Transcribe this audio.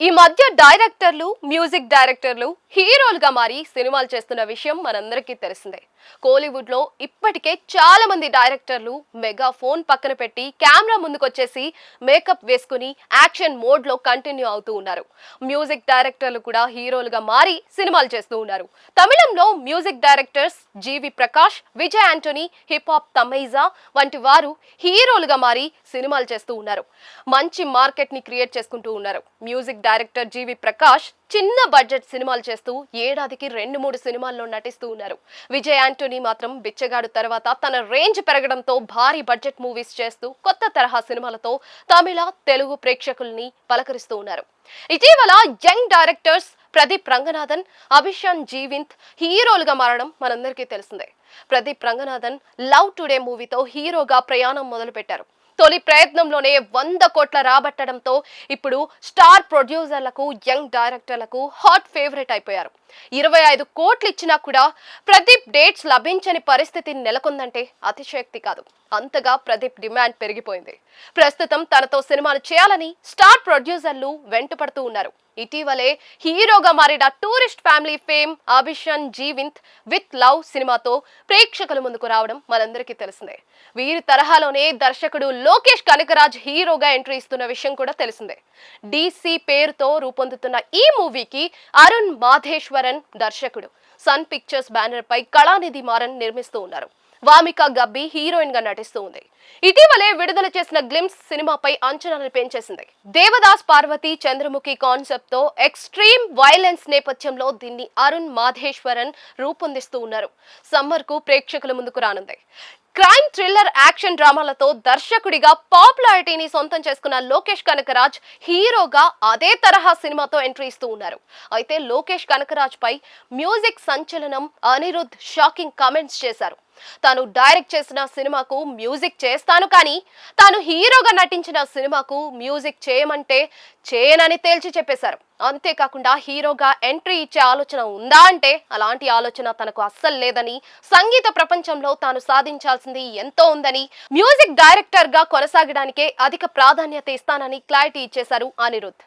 ఈ మధ్య డైరెక్టర్లు, మ్యూజిక్ డైరెక్టర్లు హీరోలుగా మారి సినిమాలు చేస్తున్న విషయం మనందరికీ తెలిసిందే. కోలీవుడ్ లో ఇప్పటికే చాలా మంది డైరెక్టర్లు మెగా ఫోన్ పక్కన పెట్టి కెమెరా ముందుకొచ్చేసి మేకప్ వేసుకుని యాక్షన్ మోడ్ లో కంటిన్యూ అవుతూ ఉన్నారు. మ్యూజిక్ డైరెక్టర్లు కూడా హీరోలుగా మారి సినిమాలు చేస్తూ ఉన్నారు. తమిళంలో music directors G V Prakash, Vijay Antony, hip hop Tamizha వంటి వారు హీరోలుగా మారి సినిమాలు చేస్తూ ఉన్నారు. మంచి మార్కెట్ ని క్రియేట్ చేసుకుంటూ ఉన్నారు. మ్యూజిక్ డైరెక్టర్ జీవి ప్రకాష్ చిన్న బడ్జెట్ సినిమాలు చేస్తూ ఏడాదికి 2-3 సినిమాల్లో నటిస్తూ ఉన్నారు. విజయ్ ఆంటోనీ మాత్రం బిచ్చగాడు తర్వాత తన రేంజ్ పెరగడంతో భారీ బడ్జెట్ మూవీస్ చేస్తూ కొత్త తరహా సినిమాలతో తమిళ, తెలుగు ప్రేక్షకుల్ని పలకరిస్తూ ఉన్నారు. ఇటీవల యంగ్ డైరెక్టర్స్ ప్రదీప్ రంగనాథన్, అభిషాన్ జీవింత్ హీరోలుగా మారడం మనందరికీ తెలిసిందే. ప్రదీప్ రంగనాథన్ లవ్ టుడే మూవీతో హీరోగా ప్రయాణం మొదలు పెట్టారు. తొలి ప్రయత్నంలోనే 100 కోట్ల రాబట్టడంతో ఇప్పుడు స్టార్ ప్రొడ్యూసర్లకు, యంగ్ డైరెక్టర్లకు హాట్ ఫేవరెట్ అయిపోయారు. 25 కోట్లు ఇచ్చినా కూడా ప్రదీప్ డేట్స్ లభించని పరిస్థితి నెలకొందంటే అతిశయోక్తి కాదు. అంతగా ప్రదీప్ డిమాండ్ పెరిగిపోయింది. ప్రస్తుతం తనతో సినిమాలు చేయాలని స్టార్ ప్రొడ్యూసర్లు వెంటపడుతూ ఉన్నారు. ఇటీవలే హీరోగా మారిన tourist family fame Abishan Jeevinth with love సినిమాతో ప్రేక్షకుల ముందుకు రావడం మనందరికీ తెలిసిందే. వీరి తరహాలోనే దర్శకుడు లోకేష్ కనకరాజ్ హీరోగా ఎంట్రీ ఇస్తున్న విషయం కూడా తెలిసిందే. DC పేరుతో రూపొందుతున్న ఈ మూవీకి అరుణ్ మాధేశ్వరన్ దర్శకుడు. సన్ పిక్చర్స్ బ్యానర్ పై కళానిధి మారన్ నిర్మిస్తూ ఉన్నారు. వామిక గబ్బి హీరోయిన్ గా నటిస్తూ ఉంది. ఇటీవలే విడుదల చేసిన గ్లిమ్స్ సినిమాపై అంచనాలు పెంచేసింది. దేవదాస్ పార్వతి చంద్రముఖి కాన్సెప్ట్ తో ఎక్స్ట్రీమ్ వైలెన్స్ నేపథ్యంలో దీన్ని అరుణ్ మాధేశ్వరన్ రూపొందిస్తూ ఉన్నారు. సమ్మర్ కు ప్రేక్షకుల ముందుకు రానుంది. క్రైమ్ థ్రిల్లర్ యాక్షన్ డ్రామాలతో దర్శకుడిగా పాపులారిటీని సొంతం చేసుకున్న లోకేష్ కనకరాజ్ హీరోగా అదే తరహా సినిమాతో ఎంట్రీ ఇస్తూ ఉన్నారు. అయితే లోకేష్ కనకరాజ్ పై మ్యూజిక్ సంచలనం అనిరుద్ షాకింగ్ కామెంట్స్ చేశారు. తాను డైరెక్ట్ చేసిన సినిమాకు మ్యూజిక్ చేస్తాను, కానీ తాను హీరోగా నటించిన సినిమాకు మ్యూజిక్ చేయమంటే చేయనని తేల్చి చెప్పేశారు. అంతేకాకుండా హీరోగా ఎంట్రీ ఇచ్చే ఆలోచన ఉందా అంటే అలాంటి ఆలోచన తనకు అస్సలు లేదని, సంగీత ప్రపంచంలో తాను సాధించాల్సింది ఎంతో ఉందని, మ్యూజిక్ డైరెక్టర్ గా కొనసాగడానికే అధిక ప్రాధాన్యత ఇస్తానని క్లారిటీ ఇచ్చేశారు అనిరుద్.